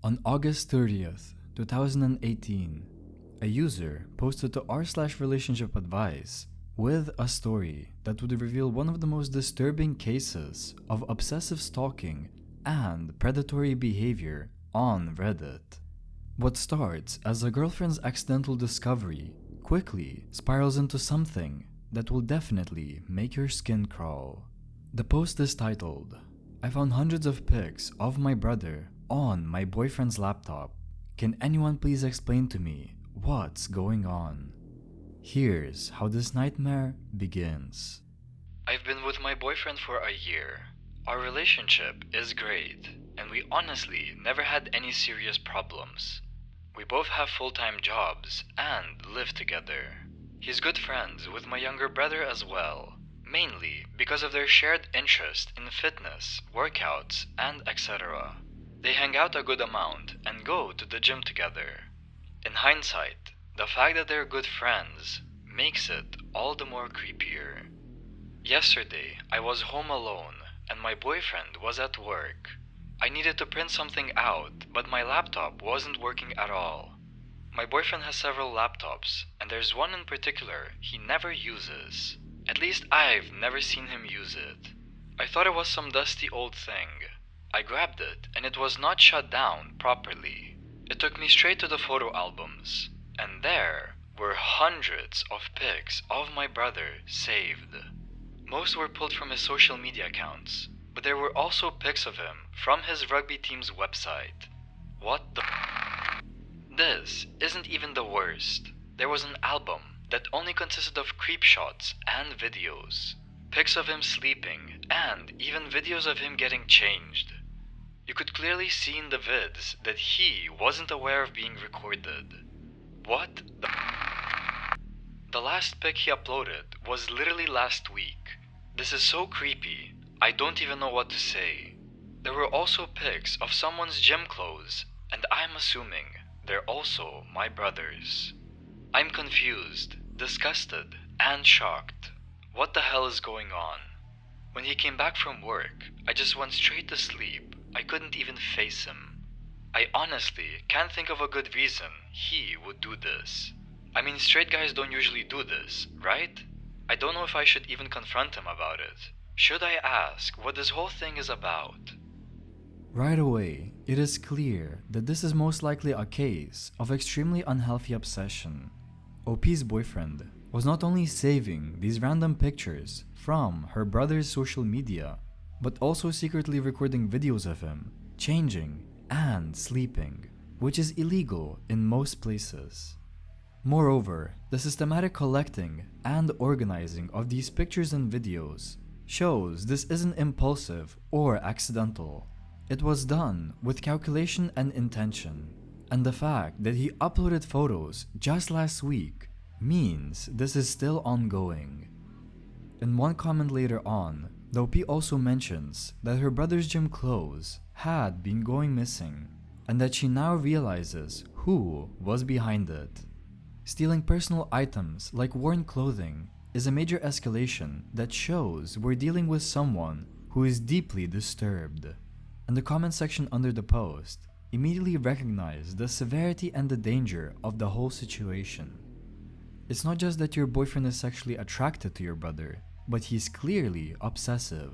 On August 30th, 2018, a user posted to r/relationship advice with a story that would reveal one of the most disturbing cases of obsessive stalking and predatory behavior on Reddit. What starts as a girlfriend's accidental discovery quickly spirals into something that will definitely make your skin crawl. The post is titled, "I found hundreds of pics of my brother on my boyfriend's laptop. Can anyone please explain to me what's going on?" Here's how this nightmare begins. I've been with my boyfriend for a year. Our relationship is great, and we honestly never had any serious problems. We both have full-time jobs and live together. He's good friends with my younger brother as well, mainly because of their shared interest in fitness, workouts, and etc. They hang out a good amount and go to the gym together. In hindsight, the fact that they're good friends makes it all the more creepier. Yesterday, I was home alone and my boyfriend was at work. I needed to print something out, but my laptop wasn't working at all. My boyfriend has several laptops, and there's one in particular he never uses. At least I've never seen him use it. I thought it was some dusty old thing. I grabbed it, and it was not shut down properly. It took me straight to the photo albums, and there were hundreds of pics of my brother saved. Most were pulled from his social media accounts, but there were also pics of him from his rugby team's website. What the This isn't even the worst. There was an album that only consisted of creep shots and videos. Pics of him sleeping, and even videos of him getting changed. You could clearly see in the vids that he wasn't aware of being recorded. What the The last pic he uploaded was literally last week. This is so creepy, I don't even know what to say. There were also pics of someone's gym clothes, and I'm assuming they're also my brother's. I'm confused, disgusted, and shocked. What the hell is going on? When he came back from work, I just went straight to sleep. I couldn't even face him. I honestly can't think of a good reason he would do this. I mean, straight guys don't usually do this, right? I don't know if I should even confront him about it. Should I ask what this whole thing is about? Right away, it is clear that this is most likely a case of extremely unhealthy obsession. OP's boyfriend was not only saving these random pictures from her brother's social media, but also secretly recording videos of him changing and sleeping, which is illegal in most places. Moreover, the systematic collecting and organizing of these pictures and videos shows this isn't impulsive or accidental. It was done with calculation and intention, and the fact that he uploaded photos just last week means this is still ongoing. In one comment later on, the OP also mentions that her brother's gym clothes had been going missing, and that she now realizes who was behind it. Stealing personal items like worn clothing is a major escalation that shows we're dealing with someone who is deeply disturbed. And the comment section under the post immediately recognized the severity and the danger of the whole situation. It's not just that your boyfriend is sexually attracted to your brother, but he's clearly obsessive.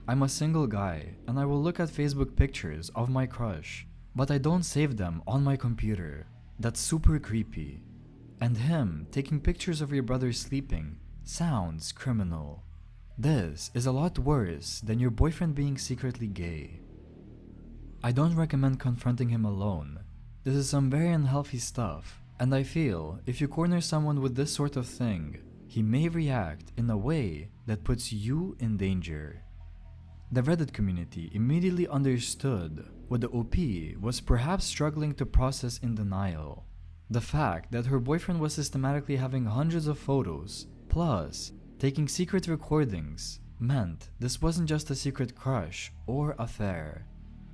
I'm a single guy and I will look at Facebook pictures of my crush, but I don't save them on my computer. That's super creepy. And him taking pictures of your brother sleeping sounds criminal. This is a lot worse than your boyfriend being secretly gay. I don't recommend confronting him alone. This is some very unhealthy stuff, and I feel if you corner someone with this sort of thing, he may react in a way that puts you in danger. The Reddit community immediately understood what the OP was perhaps struggling to process in denial. The fact that her boyfriend was systematically having hundreds of photos, plus taking secret recordings, meant this wasn't just a secret crush or affair.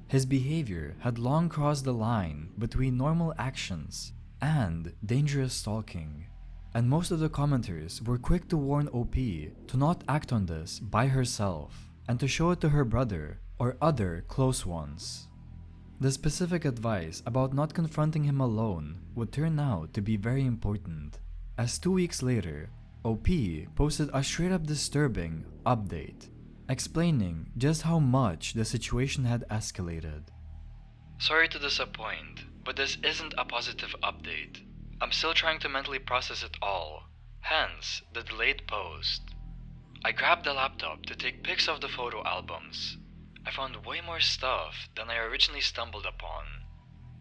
His behavior had long crossed the line between normal actions and dangerous stalking, and most of the commenters were quick to warn OP to not act on this by herself and to show it to her brother or other close ones. The specific advice about not confronting him alone would turn out to be very important, as 2 weeks later, OP posted a straight up disturbing update, explaining just how much the situation had escalated. Sorry to disappoint, but this isn't a positive update. I'm still trying to mentally process it all, hence the delayed post. I grabbed the laptop to take pics of the photo albums. I found way more stuff than I originally stumbled upon.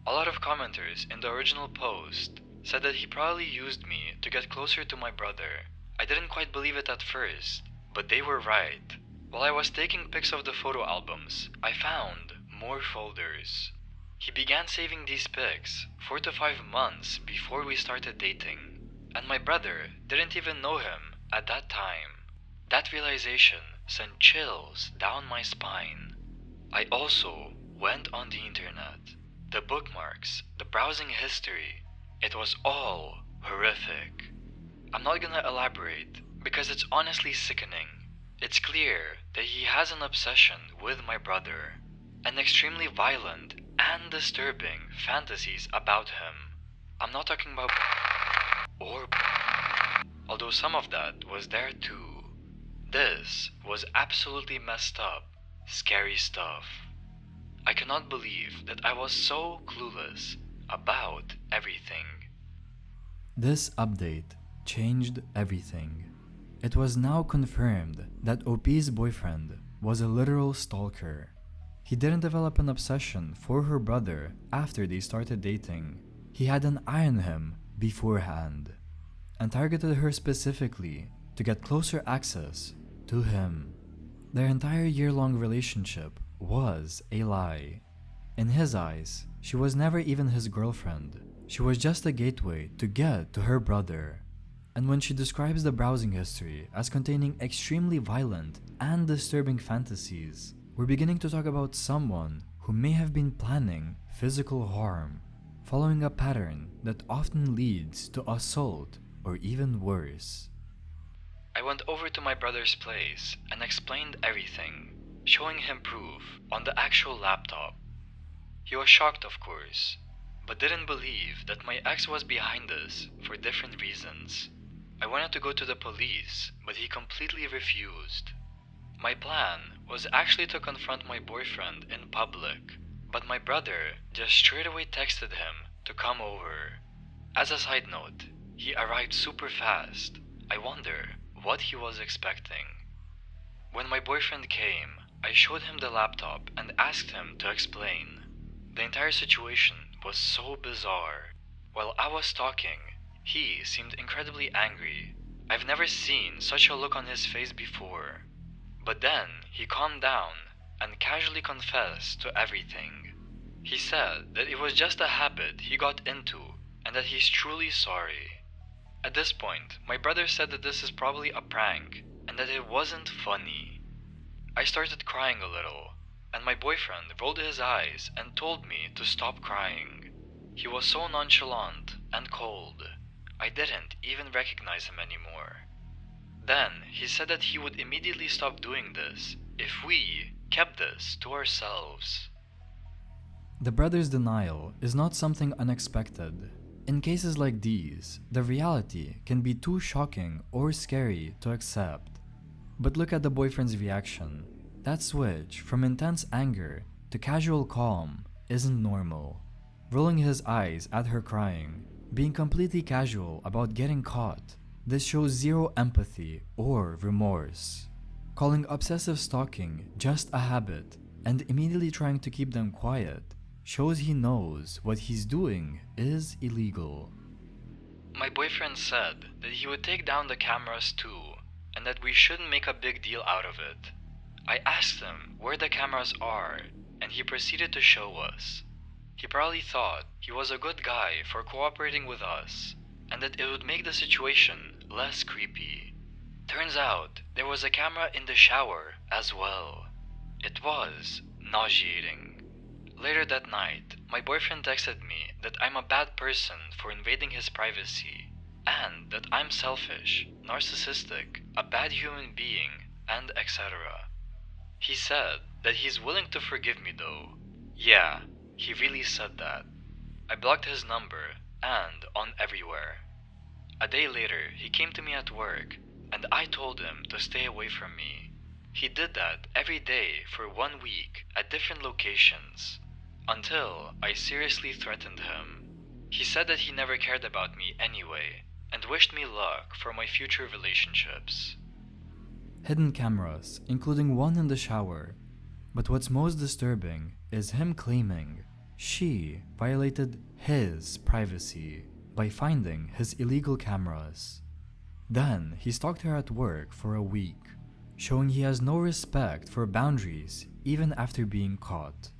A lot of commenters in the original post said that he probably used me to get closer to my brother. I didn't quite believe it at first, but they were right. While I was taking pics of the photo albums, I found more folders. He began saving these pics 4 to 5 months before we started dating, and my brother didn't even know him at that time. That realization sent chills down my spine. I also went on the internet. The bookmarks, the browsing history, it was all horrific. I'm not gonna elaborate because it's honestly sickening. It's clear that he has an obsession with my brother, and extremely violent and disturbing fantasies about him. I'm not talking about or although some of that was there too. This was absolutely messed up, scary stuff. I cannot believe that I was so clueless about everything. This update changed everything. It was now confirmed that OP's boyfriend was a literal stalker. He didn't develop an obsession for her brother after they started dating. He had an eye on him beforehand and targeted her specifically to get closer access to him. Their entire year-long relationship was a lie. In his eyes, she was never even his girlfriend. She was just a gateway to get to her brother. And when she describes the browsing history as containing extremely violent and disturbing fantasies, we're beginning to talk about someone who may have been planning physical harm, following a pattern that often leads to assault or even worse. I went over to my brother's place and explained everything, showing him proof on the actual laptop. He was shocked, of course, but didn't believe that my ex was behind this for different reasons. I wanted to go to the police, but he completely refused. My plan was actually to confront my boyfriend in public, but my brother just straight away texted him to come over. As a side note, he arrived super fast. I wonder what he was expecting. When my boyfriend came, I showed him the laptop and asked him to explain. The entire situation was so bizarre. While I was talking, he seemed incredibly angry. I've never seen such a look on his face before. But then he calmed down and casually confessed to everything. He said that it was just a habit he got into and that he's truly sorry. At this point, my brother said that this is probably a prank and that it wasn't funny. I started crying a little, and my boyfriend rolled his eyes and told me to stop crying. He was so nonchalant and cold, I didn't even recognize him anymore. Then he said that he would immediately stop doing this if we kept this to ourselves. The brother's denial is not something unexpected. In cases like these, the reality can be too shocking or scary to accept. But look at the boyfriend's reaction. That switch from intense anger to casual calm isn't normal. Rolling his eyes at her crying, being completely casual about getting caught, this shows zero empathy or remorse. Calling obsessive stalking just a habit and immediately trying to keep them quiet shows he knows what he's doing is illegal. My boyfriend said that he would take down the cameras too, and that we shouldn't make a big deal out of it. I asked him where the cameras are, and he proceeded to show us. He probably thought he was a good guy for cooperating with us, and that it would make the situation less creepy. Turns out there was a camera in the shower as well. It was nauseating. Later that night, my boyfriend texted me that I'm a bad person for invading his privacy, and that I'm selfish, narcissistic, a bad human being, and etc. He said that he's willing to forgive me though. Yeah, He really said that. I blocked his number and on everywhere. A day later, he came to me at work and I told him to stay away from me. He did that every day for 1 week at different locations until I seriously threatened him. He said that he never cared about me anyway and wished me luck for my future relationships. Hidden cameras, including one in the shower. But what's most disturbing is him claiming she violated his privacy by finding his illegal cameras. Then he stalked her at work for a week, showing he has no respect for boundaries even after being caught.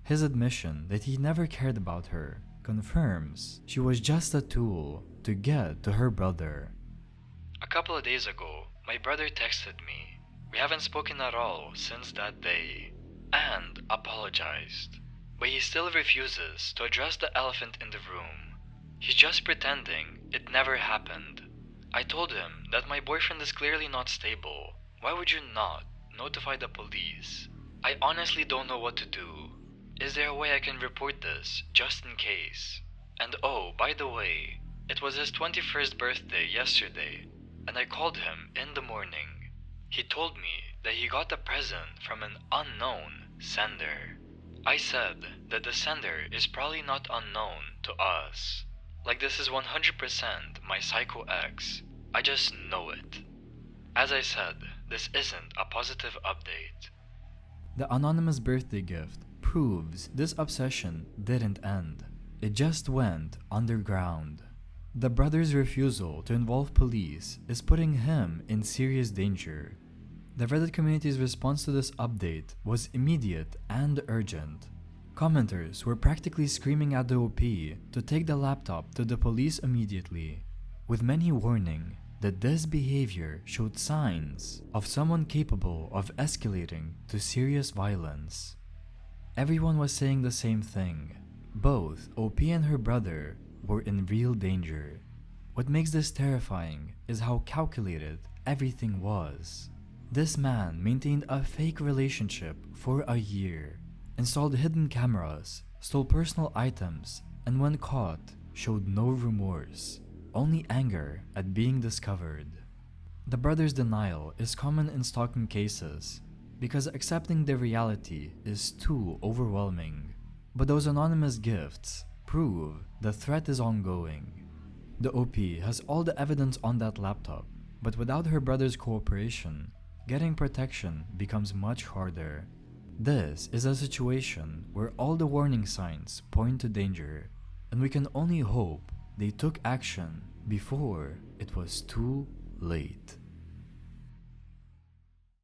His admission that he never cared about her confirms she was just a tool to get to her brother. A couple of days ago, my brother texted me. We haven't spoken at all since that day, and apologized. But he still refuses to address the elephant in the room. He's just pretending it never happened. I told him that my boyfriend is clearly not stable. Why would you not notify the police? I honestly don't know what to do. Is there a way I can report this, just in case? And oh, by the way, it was his 21st birthday yesterday, and I called him in the morning. He told me that he got a present from an unknown sender. I said that the sender is probably not unknown to us. Like this is 100% my psycho ex. I just know it. As I said, this isn't a positive update. The anonymous birthday gift proves this obsession didn't end. It just went underground. The brother's refusal to involve police is putting him in serious danger. The Reddit community's response to this update was immediate and urgent. Commenters were practically screaming at the OP to take the laptop to the police immediately, with many warning that this behavior showed signs of someone capable of escalating to serious violence. Everyone was saying the same thing. Both OP and her brother were in real danger. What makes this terrifying is how calculated everything was. This man maintained a fake relationship for a year, installed hidden cameras, stole personal items, and when caught, showed no remorse, only anger at being discovered. The brother's denial is common in stalking cases because accepting the reality is too overwhelming. But those anonymous gifts prove the threat is ongoing. The OP has all the evidence on that laptop, but without her brother's cooperation, getting protection becomes much harder. This is a situation where all the warning signs point to danger, and we can only hope they took action before it was too late.